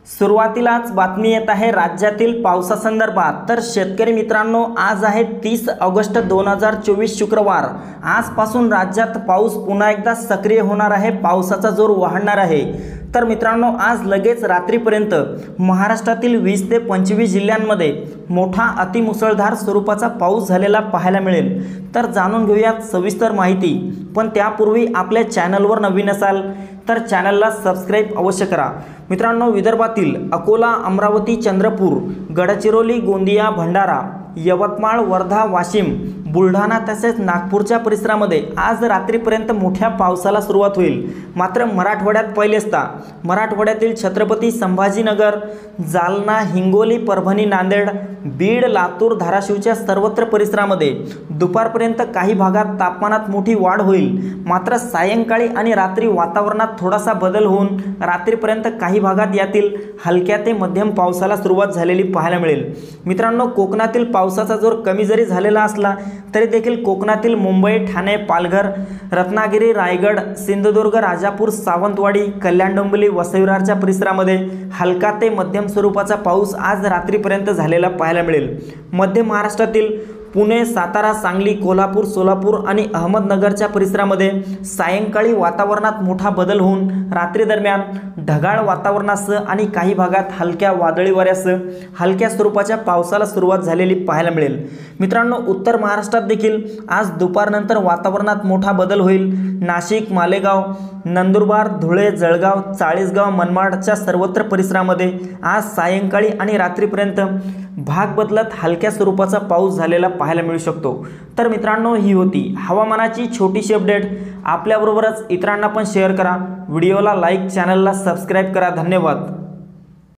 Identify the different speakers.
Speaker 1: सुरुवातीलाच बातमी येत आहे राज्यातील पावसासंदर्भात। तर शेतकरी मित्रांनो, आज आहे 30 ऑगस्ट 2024 शुक्रवार। आजपासून राज्यात पाऊस पुन्हा एकदा सक्रिय होणार आहे, पावसाचा जोर वाढणार आहे। तर मित्रांनो, आज लगेच रात्रीपर्यंत महाराष्ट्रातील 20 ते 25 जिल्ह्यांमध्ये मोठा अतिमुसळधार स्वरूपाचा पाऊस झालेला पाहायला मिळेल। तर जाणून घेऊयात सविस्तर माहिती, पण त्यापूर्वी आपल्या चॅनलवर नवीन असाल तर चॅनलला सबस्क्राइब अवश्य करा। मित्रांनो, विदर्भातील अकोला, अमरावती, चंद्रपूर, गडचिरोली, गोंदिया, भंडारा, यवतमाळ, वर्धा, वाशिम, बुलढाणा तसेच नागपूरच्या परिसरामध्ये आज रात्रीपर्यंत मोठ्या पावसाला सुरुवात होईल। मात्र मराठवाड्यात पहिलेस्ता मराठवाड्यातील छत्रपती संभाजीनगर, जालना, हिंगोली, परभणी, नांदेड, बीड, लातूर, धाराशिवच्या सर्वत्र परिसरामध्ये दुपारपर्यंत काही भागात तापमानात मोठी वाढ होईल। मात्र सायंकाळी आणि रात्री वातावरणात थोडासा बदल होऊन रात्रीपर्यंत काही भागात यातील हलक्या ते मध्यम पावसाला सुरुवात झालेली पाहायला मिळेल। मित्रांनो, कोकणातील पावसाचा जोर कमी जरी झालेला असला तरी देखील कोकणातील मुंबई, ठाणे, पालघर, रत्नागिरी, रायगड, सिंधुदुर्ग, राजापूर, सावंतवाडी, कल्याण, डोंबिवली, वसई-विरारच्या परिसरामध्ये हलका ते मध्यम स्वरूपाचा पाऊस आज रात्रीपर्यंत झालेला पाहायला मिळेल। मध्य महाराष्ट्रातील पुणे, सातारा, सांगली, कोल्हापूर, सोलापूर आणि अहमदनगरच्या परिसरामध्ये सायंकाळी वातावरणात मोठा बदल होऊन रात्री दरम्यान ढगाळ वातावरणासह आणि काही भागात हलक्या वादळी वाऱ्यासह हलक्या स्वरूपाच्या पावसाला सुरुवात झालेली पाहायला मिळेल। मित्रांनो, उत्तर महाराष्ट्रात देखील आज दुपारनंतर वातावरणात मोठा बदल होईल। नाशिक, मालेगाव, नंदुरबार, धुळे, जळगाव, चाळीसगाव, मनमाडच्या सर्वत्र परिसरामध्ये आज सायंकाळी आणि रात्रीपर्यंत भाग बदलत हलक्या स्वरूपाचा पाऊस झालेला पाहायला मिळू शकतो। तर मित्रांनो, ही होती हवामानाची छोटीशी अपडेट। आपल्याबरोबरच इतरांना पण शेअर करा, व्हिडिओला लाईक, चॅनलला सबस्क्राइब करा। धन्यवाद।